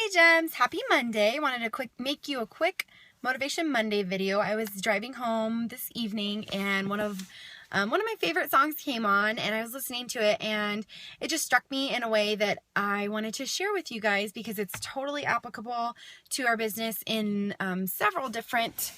Hey Gems, happy Monday. I wanted to make you a quick Motivation Monday video. I was driving home this evening and one of my favorite songs came on and I was listening to it and it just struck me in a way that I wanted to share with you guys because it's totally applicable to our business in several different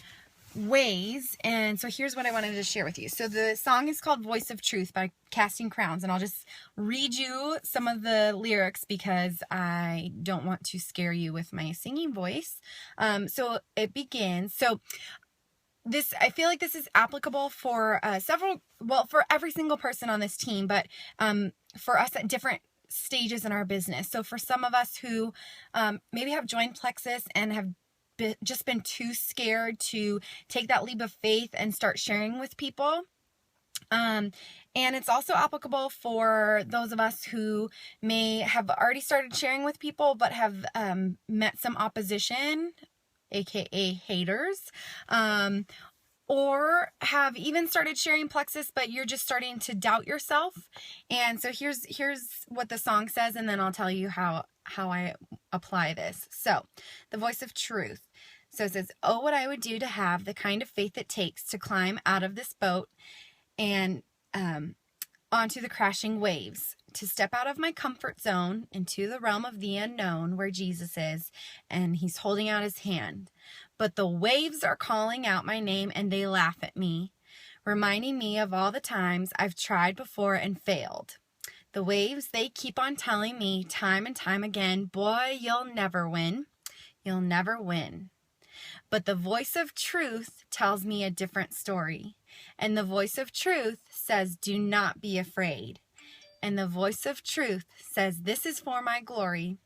ways. And so here's what I wanted to share with you. So the song is called Voice of Truth by Casting Crowns, and I'll just read you some of the lyrics because I don't want to scare you with my singing voice. So it begins. So this, I feel like this is applicable for for every single person on this team, but for us at different stages in our business. So for some of us who maybe have joined Plexus and have just been too scared to take that leap of faith and start sharing with people. And it's also applicable for those of us who may have already started sharing with people but have met some opposition, aka haters, or have even started sharing Plexus, but you're just starting to doubt yourself. And so here's what the song says, and then I'll tell you how I apply this. So, the Voice of Truth. So it says, "Oh, what I would do to have the kind of faith it takes to climb out of this boat and onto the crashing waves, to step out of my comfort zone into the realm of the unknown where Jesus is, and he's holding out his hand. But the waves are calling out my name and they laugh at me, reminding me of all the times I've tried before and failed. The waves, they keep on telling me time and time again, boy, you'll never win. You'll never win. But the voice of truth tells me a different story. And the voice of truth says, do not be afraid. And the voice of truth says, this is for my glory.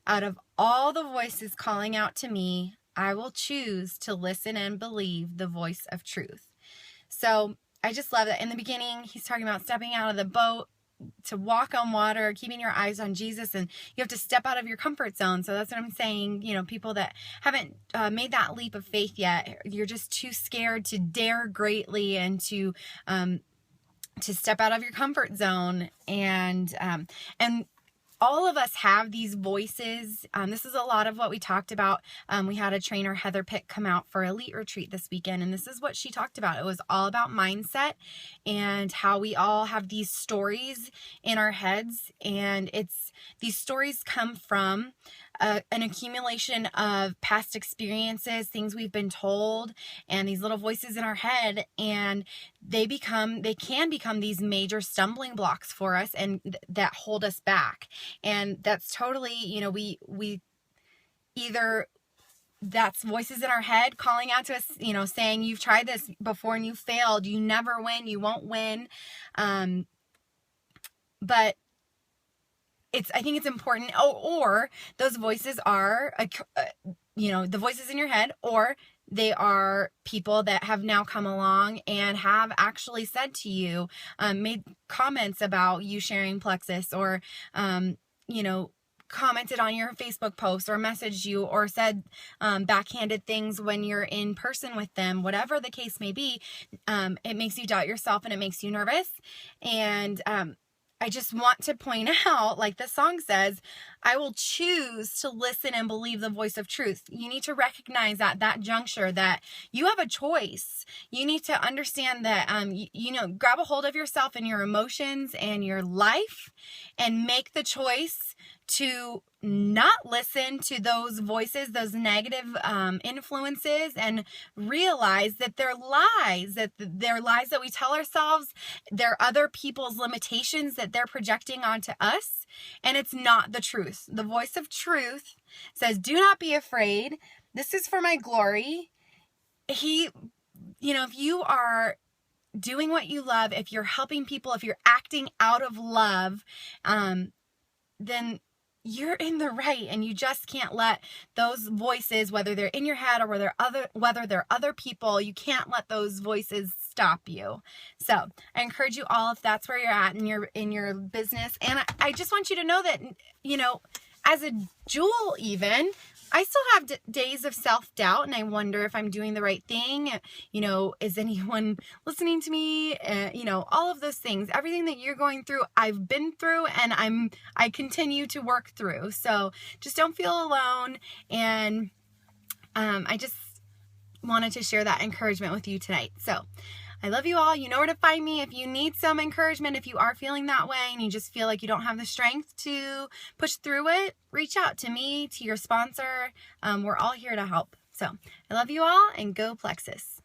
Out of all the voices calling out to me, I will choose to listen and believe the voice of truth." So I just love that. In the beginning, he's talking about stepping out of the boat to walk on water, keeping your eyes on Jesus, and you have to step out of your comfort zone. So that's what I'm saying. You know, people that haven't made that leap of faith yet, you're just too scared to dare greatly and to step out of your comfort zone. And all of us have these voices. This is a lot of what we talked about. We had a trainer, Heather Pitt, come out for Elite Retreat this weekend, and this is what she talked about. It was all about mindset and how we all have these stories in our heads, and these stories come from an accumulation of past experiences, things we've been told, and these little voices in our head, and they can become these major stumbling blocks for us and that hold us back. And that's totally, we either that's voices in our head calling out to us, saying you've tried this before and you failed, you never win, you won't win. But I think it's important, or those voices are, the voices in your head, or they are people that have now come along and have actually said to you, made comments about you sharing Plexus, or, commented on your Facebook post, or messaged you, or said backhanded things when you're in person with them. Whatever the case may be, it makes you doubt yourself and it makes you nervous. And I just want to point out, like the song says, I will choose to listen and believe the voice of truth. You need to recognize at that juncture that you have a choice. You need to understand that, grab a hold of yourself and your emotions and your life and make the choice to not listen to those voices, those negative influences, and realize that they're lies, that we tell ourselves. They're other people's limitations that they're projecting onto us, and it's not the truth. The voice of truth says, do not be afraid. This is for my glory. If you are doing what you love, if you're helping people, if you're acting out of love, then you're in the right, and you just can't let those voices, whether they're in your head or whether they're other people, you can't let those voices stop you. So I encourage you all, if that's where you're at in your business, and I just want you to know that, as a Jewel, even I still have days of self-doubt, and I wonder if I'm doing the right thing. You know, is anyone listening to me? You know, all of those things, everything that you're going through, I've been through, and I continue to work through. So just don't feel alone. And I just wanted to share that encouragement with you tonight. So I love you all. You know where to find me if you need some encouragement. If you are feeling that way and you just feel like you don't have the strength to push through it, reach out to me, to your sponsor. We're all here to help. So I love you all, and go Plexus.